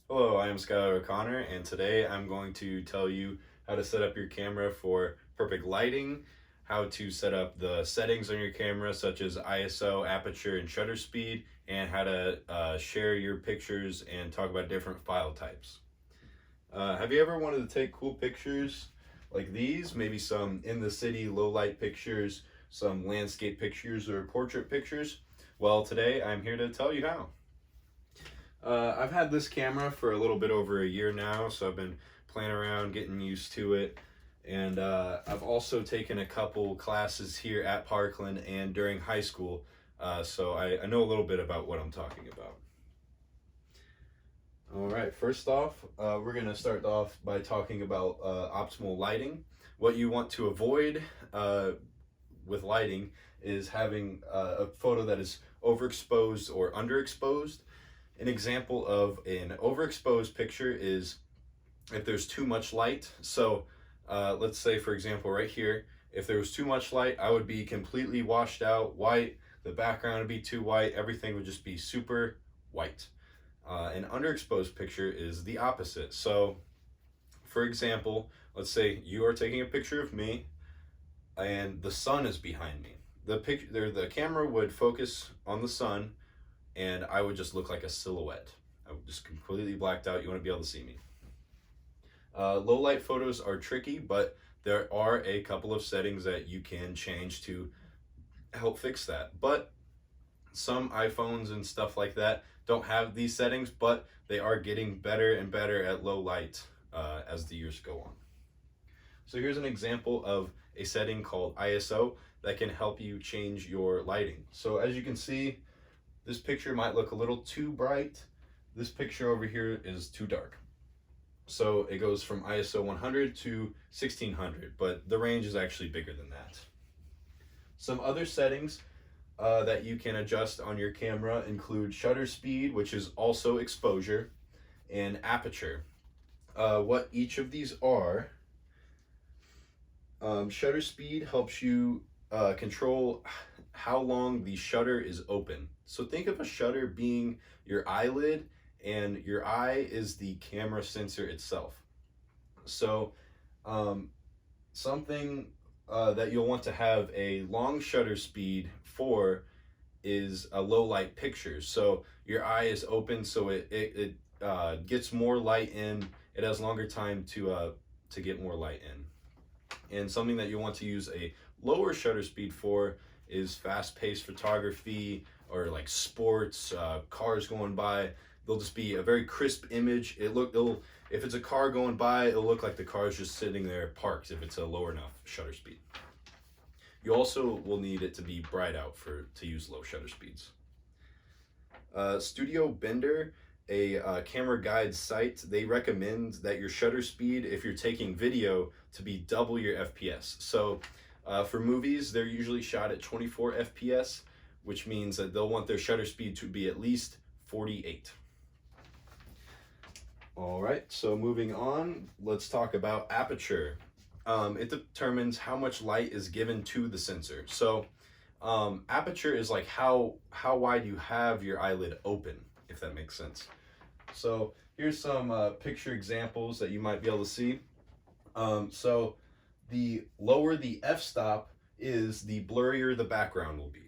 Hello, I am Skylar O'Connor, and today I'm going to tell you how to set up your camera for perfect lighting, how to set up the settings on your camera, such as ISO, aperture, and shutter speed, and how to share your pictures and talk about different file types. Have you ever wanted to take cool pictures like these? Maybe some in the city low light pictures, some landscape pictures, or portrait pictures? Well, today I'm here to tell you how. I've had this camera for a little bit over a year now, so I've been playing around, getting used to it. And I've also taken a couple classes here at Parkland and during high school, so I know a little bit about what I'm talking about. All right, first off, we're going to start off by talking about optimal lighting. What you want to avoid with lighting is having a photo that is overexposed or underexposed. An example of an overexposed picture is if there's too much light. So let's say, for example, right here, if there was too much light, I would be completely washed out, white. The background would be too white. Everything would just be super white. An underexposed picture is the opposite. So, for example, let's say you are taking a picture of me and the sun is behind me. The camera would focus on the sun and I would just look like a silhouette. I would just completely blacked out. You want to be able to see me. Low light photos are tricky, but there are a couple of settings that you can change to help fix that. But some iPhones and stuff like that don't have these settings, but they are getting better and better at low light as the years go on. So here's an example of a setting called ISO that can help you change your lighting. So as you can see, this picture might look a little too bright. This picture over here is too dark. So it goes from ISO 100 to 1600, but the range is actually bigger than that. Some other settings that you can adjust on your camera include shutter speed, which is also exposure, and aperture. What each of these are, shutter speed helps you control how long the shutter is open. So think of a shutter being your eyelid, and your eye is the camera sensor itself. So something that you'll want to have a long shutter speed for is a low light picture. So your eye is open, so it gets more light in. It has longer time to get more light in. And something that you want to use a lower shutter speed for is fast-paced photography or like sports, cars going by. They'll just be a very crisp image. It'll if it's a car going by, it'll look like the car is just sitting there parked if it's a lower enough shutter speed. You also will need it to be bright out to use low shutter speeds. Studio Bender, a camera guide site, they recommend that your shutter speed, if you're taking video, to be double your FPS. So for movies, they're usually shot at 24 FPS, which means that they'll want their shutter speed to be at least 48. All right, so moving on, let's talk about aperture. It determines how much light is given to the sensor. So aperture is like how wide you have your eyelid open, if that makes sense. So here's some picture examples that you might be able to see. So the lower the f-stop is, the blurrier the background will be.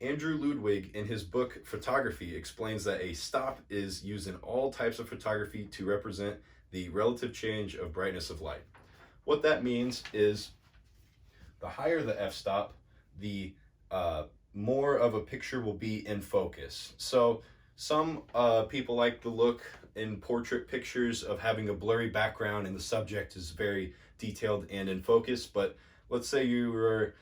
Andrew Ludwig, in his book Photography, explains that a stop is used in all types of photography to represent the relative change of brightness of light. What that means is the higher the f-stop, the more of a picture will be in focus. So some people like the look in portrait pictures of having a blurry background and the subject is very detailed and in focus, but let's say you were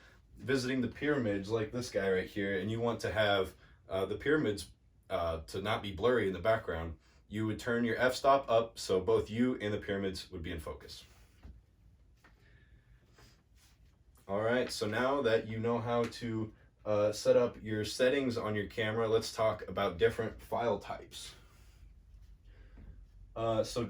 visiting the pyramids like this guy right here and you want to have the pyramids to not be blurry in the background, you would turn your f-stop up so both you and the pyramids would be in focus. All right, so now that you know how to set up your settings on your camera, let's talk about different file types. So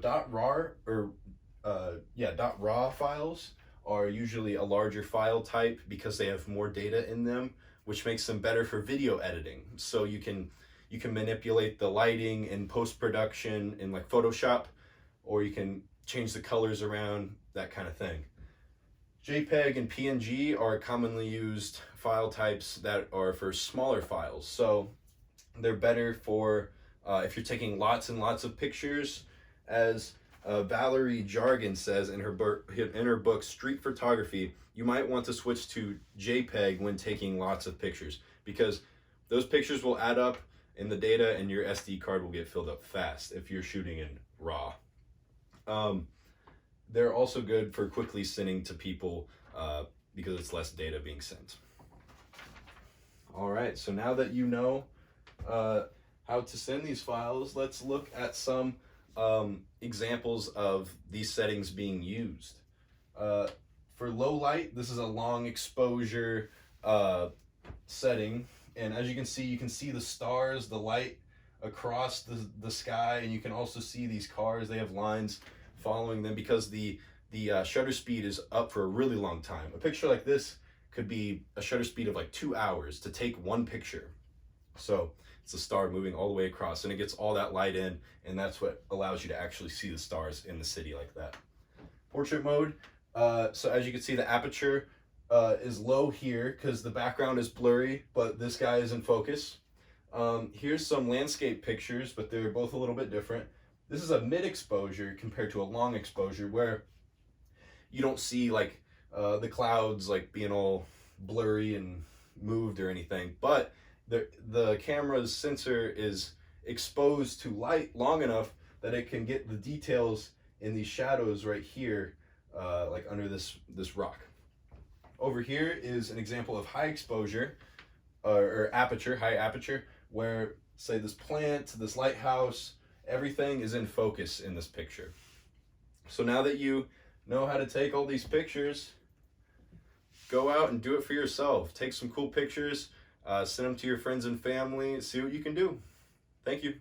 .raw files are usually a larger file type because they have more data in them, which makes them better for video editing. So you can You can manipulate the lighting in post-production in like Photoshop, or you can change the colors around, that kind of thing. JPEG and PNG are commonly used file types that are for smaller files. So they're better for if you're taking lots and lots of pictures. As Valerie Jargon says in her book Street Photography, you might want to switch to JPEG when taking lots of pictures, because those pictures will add up in the data and your SD card will get filled up fast if you're shooting in RAW. They're also good for quickly sending to people because it's less data being sent. All right, so now that you know how to send these files, let's look at some examples of these settings being used. For low light, this is a long exposure setting, and as you can see the stars, the light across the sky, and you can also see these cars. They have lines following them because the shutter speed is up for a really long time. A picture like this could be a shutter speed of like 2 hours to take one picture. So it's a star moving all the way across, and it gets all that light in, and that's what allows you to actually see the stars in the city like that. Portrait mode, so as you can see, the aperture is low here because the background is blurry, but this guy is in focus. Here's some landscape pictures, but they're both a little bit different. This is a mid exposure compared to a long exposure, where you don't see like the clouds like being all blurry and moved or anything, but the camera's sensor is exposed to light long enough that it can get the details in these shadows right here, like under this rock. Over here is an example of high exposure or aperture, high aperture, where say this plant, this lighthouse, everything is in focus in this picture. So now that you know how to take all these pictures, go out and do it for yourself. Take some cool pictures, send them to your friends and family, see what you can do. Thank you.